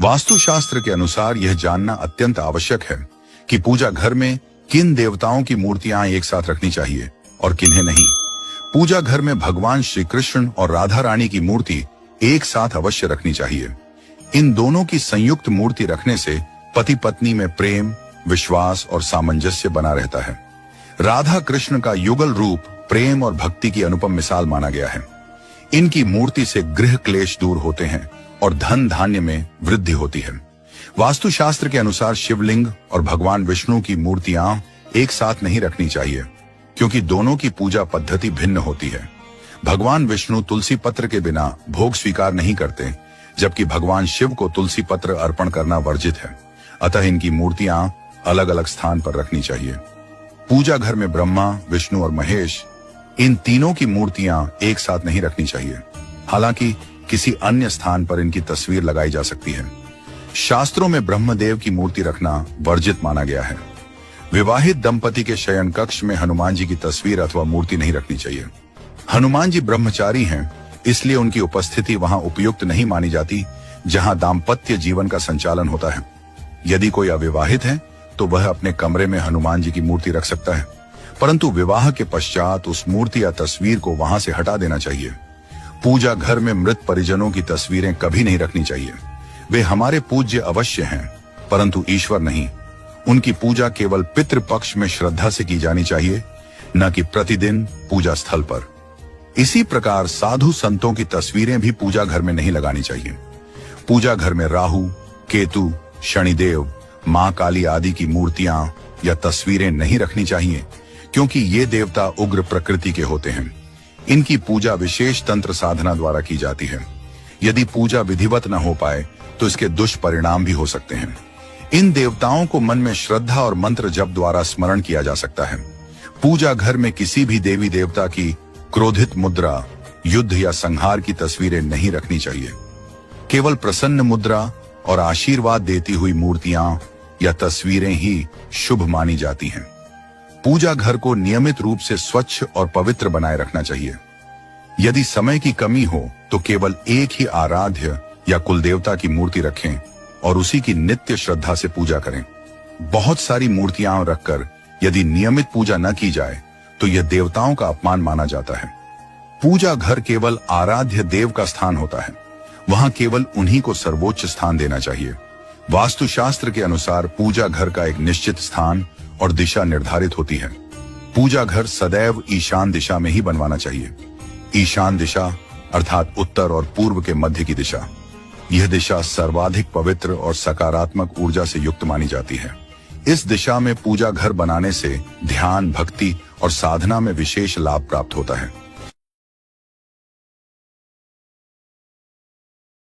वास्तुशास्त्र के अनुसार यह जानना अत्यंत आवश्यक है कि पूजा घर में किन देवताओं की मूर्तियां एक साथ रखनी चाहिए और किन्हें नहीं। पूजा घर में भगवान श्री कृष्ण और राधा रानी की मूर्ति एक साथ अवश्य रखनी चाहिए। इन दोनों की संयुक्त मूर्ति रखने से पति पत्नी में प्रेम, विश्वास और सामंजस्य बना रहता है। राधा कृष्ण का युगल रूप प्रेम और भक्ति की अनुपम मिसाल माना गया है। इनकी मूर्ति से गृह क्लेश दूर होते हैं और धन धान्य में वृद्धि होती है। वास्तुशास्त्र के अनुसार शिवलिंग और भगवान विष्णु की मूर्तियां एक साथ नहीं रखनी चाहिए, क्योंकि दोनों की पूजा पद्धति भिन्न होती है। भगवान विष्णु तुलसी पत्र के बिना भोग स्वीकार नहीं करते, जबकि भगवान शिव को तुलसी पत्र अर्पण करना वर्जित है। अतः इनकी मूर्तियां अलग अलग स्थान पर रखनी चाहिए। पूजा घर में ब्रह्मा, विष्णु और महेश, इन तीनों की मूर्तियां एक साथ नहीं रखनी चाहिए। हालांकि किसी अन्य स्थान पर इनकी तस्वीर लगाई जा सकती है। शास्त्रों में ब्रह्मदेव की मूर्ति रखना वर्जित माना गया है। विवाहित दंपति के शयन कक्ष में हनुमान जी की तस्वीर अथवा मूर्ति नहीं रखनी चाहिए। हनुमान जी ब्रह्मचारी हैं, इसलिए उनकी उपस्थिति वहां उपयुक्त नहीं मानी जाती जहां दाम्पत्य जीवन का संचालन होता है। यदि कोई अविवाहित है तो वह अपने कमरे में हनुमान जी की मूर्ति रख सकता है, परंतु विवाह के पश्चात उस मूर्ति या तस्वीर को वहां से हटा देना चाहिए। पूजा घर में मृत परिजनों की तस्वीरें कभी नहीं रखनी चाहिए। वे हमारे पूज्य अवश्य हैं, परंतु ईश्वर नहीं। उनकी पूजा केवल पितृपक्ष में श्रद्धा से की जानी चाहिए, न कि प्रतिदिन पूजा स्थल पर। इसी प्रकार साधु संतों की तस्वीरें भी पूजा घर में नहीं लगानी चाहिए। पूजा घर में राहु, केतु, शनिदेव, मां काली आदि की मूर्तियां या तस्वीरें नहीं रखनी चाहिए, क्योंकि ये देवता उग्र प्रकृति के होते हैं। इनकी पूजा विशेष तंत्र साधना द्वारा की जाती है। यदि पूजा विधिवत न हो पाए तो इसके दुष्परिणाम भी हो सकते हैं। इन देवताओं को मन में श्रद्धा और मंत्र जप द्वारा स्मरण किया जा सकता है। पूजा घर में किसी भी देवी देवता की क्रोधित मुद्रा, युद्ध या संहार की तस्वीरें नहीं रखनी चाहिए। केवल प्रसन्न मुद्रा और आशीर्वाद देती हुई मूर्तियां या तस्वीरें ही शुभ मानी जाती हैं। पूजा घर को नियमित रूप से स्वच्छ और पवित्र बनाए रखना चाहिए। यदि समय की कमी हो तो केवल एक ही आराध्य या कुलदेवता की मूर्ति रखें और उसी की नित्य श्रद्धा से पूजा करें। बहुत सारी मूर्तियां रखकर यदि नियमित पूजा न की जाए तो यह देवताओं का अपमान माना जाता है। पूजा घर केवल आराध्य देव का स्थान होता है, वहां केवल उन्हीं को सर्वोच्च स्थान देना चाहिए। वास्तुशास्त्र के अनुसार पूजा घर का एक निश्चित स्थान और दिशा निर्धारित होती है। पूजा घर सदैव ईशान दिशा में ही बनवाना चाहिए। ईशान दिशा अर्थात उत्तर और पूर्व के मध्य की दिशा। यह दिशा सर्वाधिक पवित्र और सकारात्मक ऊर्जा से युक्त मानी जाती है। इस दिशा में पूजा घर बनाने से ध्यान, भक्ति और साधना में विशेष लाभ प्राप्त होता है।